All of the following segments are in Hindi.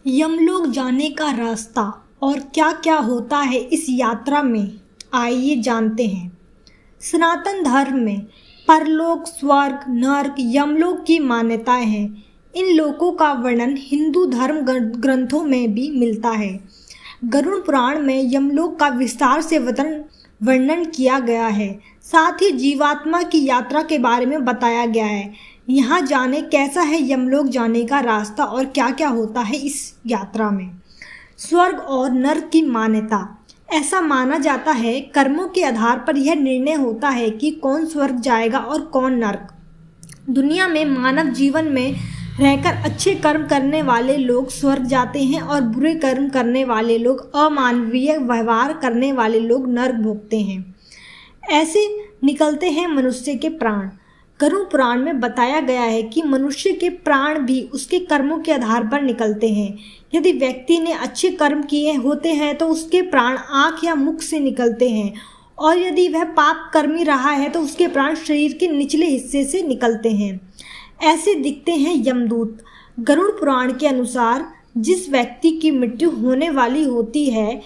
यमलोक जाने का रास्ता और क्या क्या होता है इस यात्रा में, आइए जानते हैं। सनातन धर्म में परलोक, स्वर्ग, नर्क, यमलोक की मान्यताएं हैं। इन लोकों का वर्णन हिंदू धर्म ग्रंथों में भी मिलता है। गरुड़ पुराण में यमलोक का विस्तार से वर्णन किया गया है। साथ ही जीवात्मा की यात्रा के बारे में बताया गया है। यहाँ जाने कैसा है यमलोक जाने का रास्ता और क्या क्या होता है इस यात्रा में। स्वर्ग और नर्क की मान्यता। ऐसा माना जाता है कर्मों के आधार पर यह निर्णय होता है कि कौन स्वर्ग जाएगा और कौन नर्क। दुनिया में मानव जीवन में रहकर अच्छे कर्म करने वाले लोग स्वर्ग जाते हैं और बुरे कर्म करने वाले लोग, अमानवीय व्यवहार करने वाले लोग नर्क भोगते हैं। ऐसे निकलते हैं मनुष्य के प्राण। गरुड़ पुराण में बताया गया है कि मनुष्य के प्राण भी उसके कर्मों के आधार पर निकलते हैं। यदि व्यक्ति ने अच्छे कर्म किए होते हैं तो उसके प्राण आँख या मुख से निकलते हैं, और यदि वह पाप कर्मी रहा है तो उसके प्राण शरीर के निचले हिस्से से निकलते हैं। ऐसे दिखते हैं यमदूत। गरुड़ पुराण के अनुसार जिस व्यक्ति की मृत्यु होने वाली होती है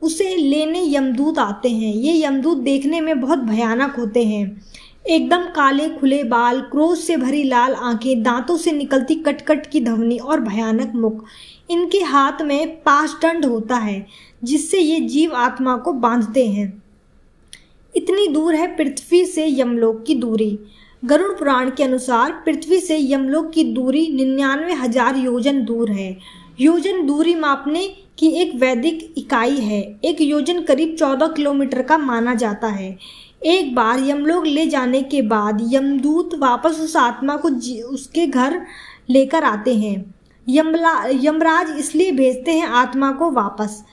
उसे लेने यमदूत आते हैं। ये यमदूत देखने में बहुत भयानक होते हैं। एकदम काले खुले बाल, क्रोध से भरी लाल आंखें, दांतों से निकलती कटकट की ध्वनि और भयानक मुख। इनके हाथ में पाशदंड होता है जिससे ये जीव आत्मा को बांधते हैं। इतनी दूर है पृथ्वी से यमलोक की दूरी। गरुड़ पुराण के अनुसार पृथ्वी से यमलोक की दूरी 99,000 योजन दूर है। योजन दूरी मापने की एक वैदिक इकाई है। एक योजन करीब 14 किलोमीटर का माना जाता है। एक बार यमलोक ले जाने के बाद यमदूत वापस उस आत्मा को उसके घर लेकर आते हैं। यमराज इसलिए भेजते हैं आत्मा को वापस।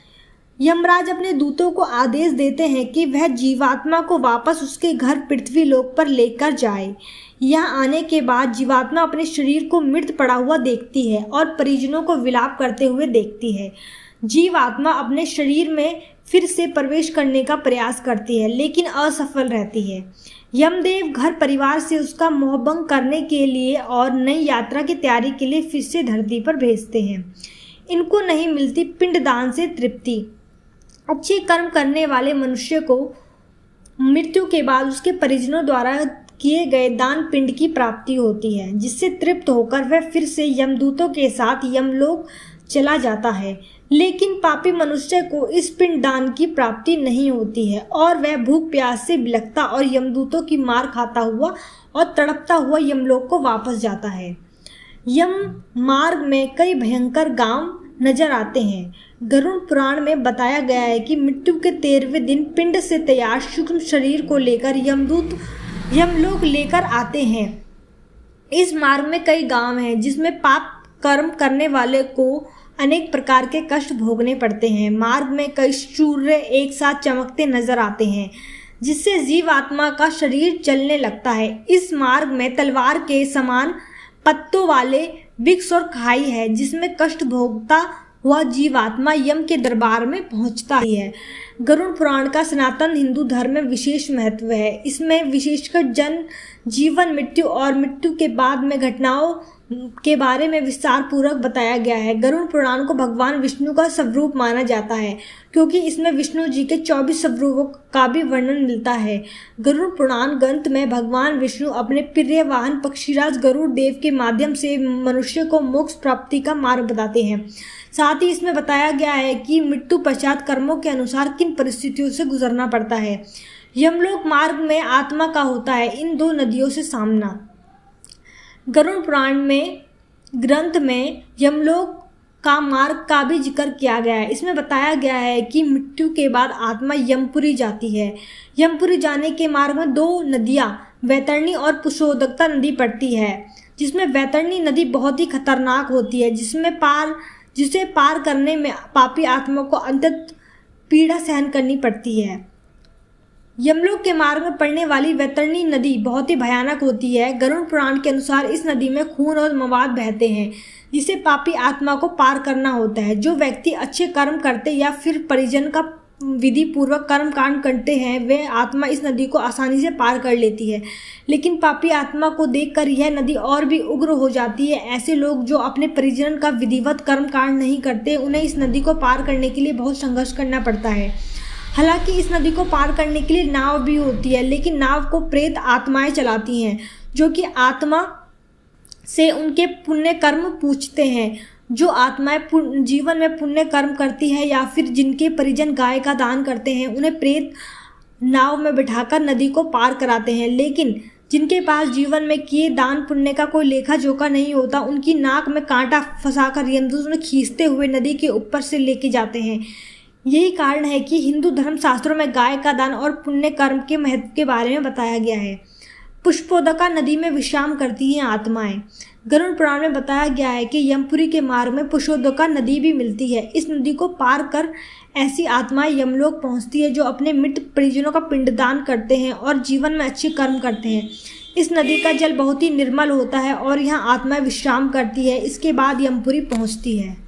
यमराज अपने दूतों को आदेश देते हैं कि वह जीवात्मा को वापस उसके घर पृथ्वी लोक पर लेकर जाए। यहाँ आने के बाद जीवात्मा अपने शरीर को मृत पड़ा हुआ देखती है और परिजनों को विलाप करते हुए देखती है। जीवात्मा अपने शरीर में फिर से प्रवेश करने का प्रयास करती है लेकिन असफल रहती है। यमदेव घर परिवार से उसका मोहभंग करने के लिए और नई यात्रा की तैयारी के लिए फिर से धरती पर भेजते हैं। इनको नहीं मिलती पिंडदान से तृप्ति। अच्छे कर्म करने वाले मनुष्य को मृत्यु के बाद उसके परिजनों द्वारा किए गए दान पिंड की प्राप्ति होती है, जिससे तृप्त होकर वह फिर से यमदूतों के साथ यमलोक चला जाता है। लेकिन पापी मनुष्य को इस पिंड दान की प्राप्ति नहीं होती है और वह भूख प्यास से बिलखता और यमदूतों की मार खाता हुआ और तड़पता हुआ यमलोक को वापस जाता है। यम मार्ग में कई भयंकर गांव नजर आते हैं। गरुड़ पुराण में बताया गया है कि मृत्यु के 13वें दिन पिंड से तैयार सूक्ष्म शरीर को लेकर यमदूत यमलोक लेकर आते हैं। इस मार्ग में कई गांव हैं जिसमें पाप कर्म करने वाले को अनेक प्रकार के कष्ट भोगने पड़ते हैं। मार्ग में कई सूर्य एक साथ चमकते नजर आते हैं जिससे जीव आत्मा का शरीर चलने लगता है। इस मार्ग में तलवार के समान पत्तों वाले वृक्ष और खाई है जिसमें कष्ट भोगता हुआ जीवात्मा यम के दरबार में पहुंचता है। गरुड़ पुराण का सनातन हिंदू धर्म में विशेष महत्व है। इसमें विशेषकर जन्म, जीवन, मृत्यु और मृत्यु के बाद में घटनाओं के बारे में विस्तार पूर्वक बताया गया है। गरुड़ पुराण को भगवान विष्णु का स्वरूप माना जाता है क्योंकि इसमें विष्णु जी के 24 स्वरूपों का भी वर्णन मिलता है। गरुड़ पुराण ग्रंथ में भगवान विष्णु अपने प्रिय वाहन पक्षीराज गरुड़ देव के माध्यम से मनुष्य को मोक्ष प्राप्ति का मार्ग बताते हैं। साथ ही इसमें बताया गया है कि मृत्यु पश्चात कर्मों के अनुसार किन परिस्थितियों से गुजरना पड़ता है। यमलोक मार्ग में आत्मा का होता है इन दो नदियों से सामना। गरुड़ पुराण में ग्रंथ में यमलोक का मार्ग का भी जिक्र किया गया है। इसमें बताया गया है कि मृत्यु के बाद आत्मा यमपुरी जाती है। यमपुरी जाने के मार्ग में 2 नदियां वैतरणी और पुरुषोदकता नदी पड़ती है, जिसमें वैतरणी नदी बहुत ही खतरनाक होती है, जिसे पार करने में पापी आत्मा को अंतत पीड़ा सहन करनी पड़ती है। यमलोक के मार्ग में पड़ने वाली वैतरणी नदी बहुत ही भयानक होती है। गरुड़ पुराण के अनुसार इस नदी में खून और मवाद बहते हैं जिसे पापी आत्मा को पार करना होता है। जो व्यक्ति अच्छे कर्म करते या फिर परिजन का विधि पूर्वक कर्म कांड करते हैं वे आत्मा इस नदी को आसानी से पार कर लेती है, लेकिन पापी आत्मा को देखकर यह नदी और भी उग्र हो जाती है। ऐसे लोग जो अपने परिजन का विधिवत कर्म कांड नहीं करते, उन्हें इस नदी को पार करने के लिए बहुत संघर्ष करना पड़ता है। हालांकि इस नदी को पार करने के लिए नाव भी होती है, लेकिन नाव को प्रेत आत्माएं चलाती हैं, जो कि आत्मा से उनके पुण्य कर्म पूछते हैं। जो आत्माएं जीवन में पुण्य कर्म करती है या फिर जिनके परिजन गाय का दान करते हैं, उन्हें प्रेत नाव में बिठाकर नदी को पार कराते हैं। लेकिन जिनके पास जीवन में किए दान पुण्य का कोई लेखा जोखा नहीं होता, उनकी नाक में कांटा फंसाकर यमदूत उन्हें खींचते हुए नदी के ऊपर से लेके जाते हैं। यही कारण है कि हिंदू धर्म शास्त्रों में गाय का दान और पुण्य कर्म के महत्व के बारे में बताया गया है। पुष्पोदका नदी में विश्राम करती हैं आत्माएं। गरुड़ पुराण में बताया गया है कि यमपुरी के मार्ग में पुष्पोदका नदी भी मिलती है। इस नदी को पार कर ऐसी आत्माएं यमलोक पहुंचती है जो अपने मृत परिजनों का पिंडदान करते हैं और जीवन में अच्छे कर्म करते हैं। इस नदी का जल बहुत ही निर्मल होता है और यहाँ आत्माएं विश्राम करती है। इसके बाद यमपुरी पहुंचती है।